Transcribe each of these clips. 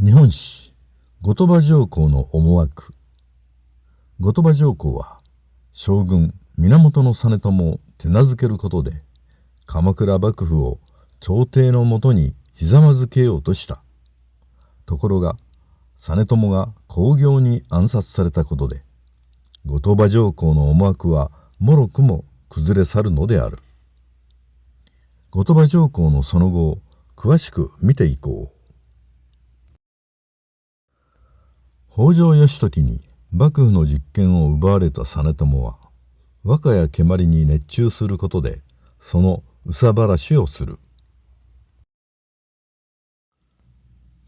日本史後鳥羽上皇の思惑。後鳥羽上皇は将軍源実朝を手なずけることで鎌倉幕府を朝廷のもとにひざまずけようとした。ところが実朝が興行に暗殺されたことで後鳥羽上皇の思惑はもろくも崩れ去るのである。後鳥羽上皇のその後を詳しく見ていこう。北条義時に幕府の実権を奪われた実朝は和歌や蹴鞠に熱中することでその憂さ晴らしをする。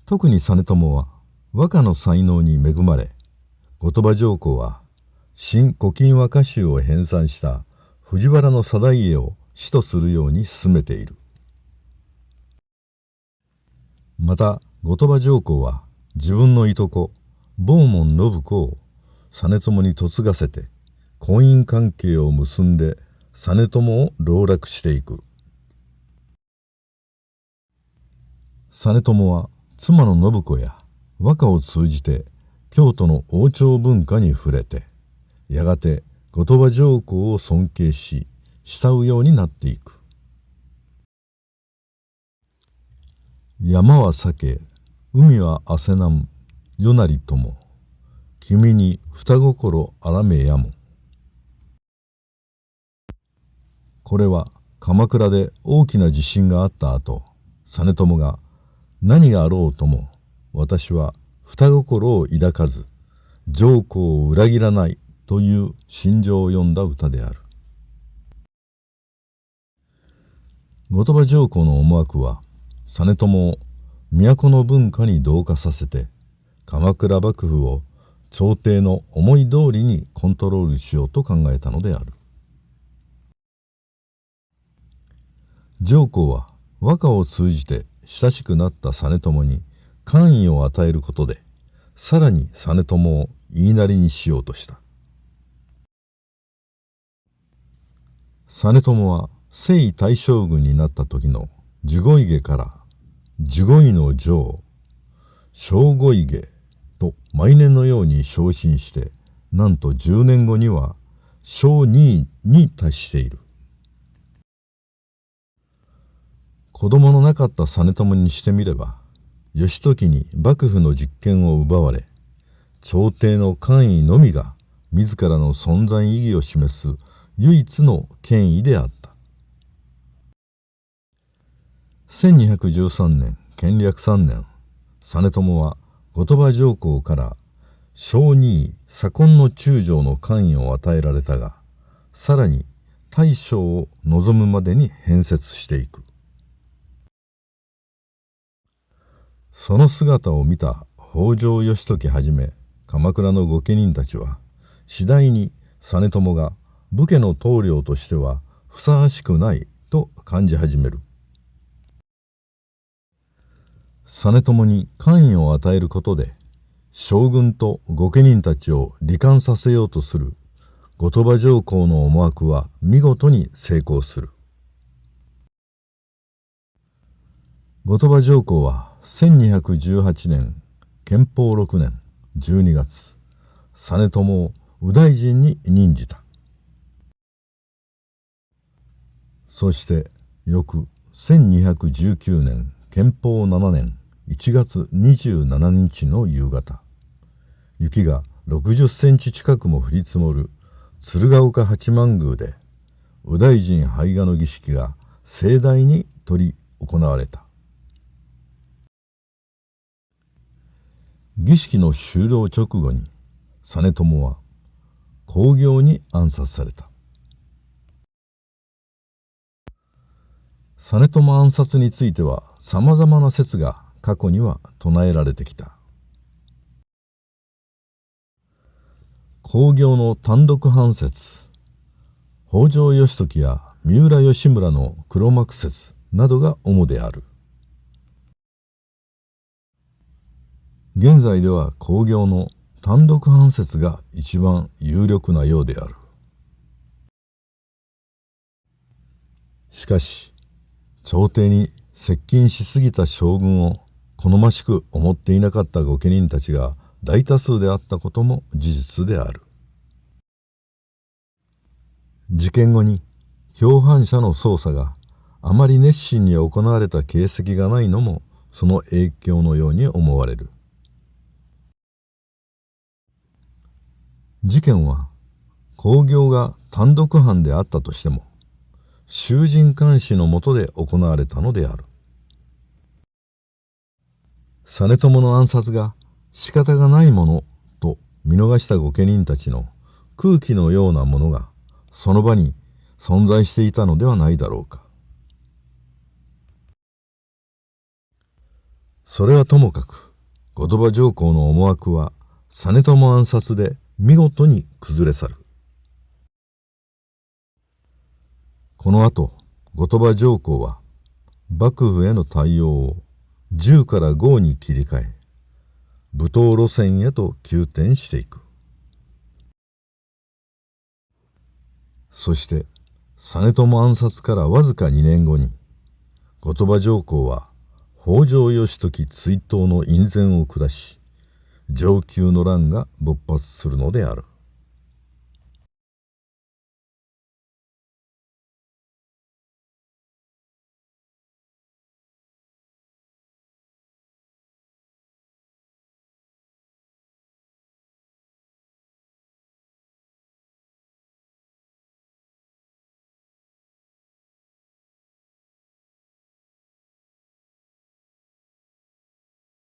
特に実朝は和歌の才能に恵まれ、後鳥羽上皇は新古今和歌集を編纂した藤原定家を師とするように進めている。また後鳥羽上皇は自分のいとこ坊門信子を実朝に嫁がせて婚姻関係を結んで実朝を籠絡していく。実朝は妻の信子や和歌を通じて京都の王朝文化に触れてやがて後鳥羽上皇を尊敬し慕うようになっていく。山は酒、海は汗なん、夜なりとも、君に二心あらめやも。これは鎌倉で大きな地震があった後、実朝が何があろうとも私は二心を抱かず上皇を裏切らないという心情を詠んだ歌である。後鳥羽上皇の思惑は実朝を都の文化に同化させて鎌倉幕府を朝廷の思い通りにコントロールしようと考えたのである。上皇は和歌を通じて親しくなった実朝に官位を与えることでさらに実朝を言いなりにしようとした。実朝は征夷大将軍になった時の守護家から守護位の上正護家と毎年のように昇進してなんと10年後には正二位に達している。子供のなかった実朝にしてみれば義時に幕府の実権を奪われ朝廷の官位のみが自らの存在意義を示す唯一の権威であった。1213年建暦3年実朝は後鳥羽上皇から正二位左近の中将の官位を与えられたがさらに大将を望むまでに変節していく。その姿を見た北条義時はじめ鎌倉の御家人たちは次第に実朝が武家の棟梁としてはふさわしくないと感じ始める。実朝に官位を与えることで将軍と御家人たちを罹患させようとする後鳥羽上皇の思惑は見事に成功する。後鳥羽上皇は1218年建保6年12月実朝を右大臣に任じた。そして翌1219年建保7年1月27日の夕方雪が60センチ近くも降り積もる鶴岡八幡宮で右大臣拝賀の儀式が盛大に執り行われた。儀式の終了直後に実朝は興行に暗殺された。実朝暗殺についてはさまざまな説が過去には唱えられてきた。興行の単独犯説、北条義時や三浦義村の黒幕説などが主である。現在では興行の単独犯説が一番有力なようである。しかし朝廷に接近しすぎた将軍を好ましく思っていなかった御家人たちが大多数であったことも事実である。事件後に共犯者の捜査があまり熱心に行われた形跡がないのもその影響のように思われる。事件は公暁が単独犯であったとしても衆人監視の下で行われたのである。実朝の暗殺が仕方がないものと見逃した御家人たちの空気のようなものがその場に存在していたのではないだろうか。それはともかく後鳥羽上皇の思惑は実朝暗殺で見事に崩れ去る。この後後鳥羽上皇は幕府への対応を銃から豪に切り替え武闘路線へと急転していく。そして実朝暗殺からわずか2年後に後鳥羽上皇は北条義時追討の院宣を下し承久の乱が勃発するのである。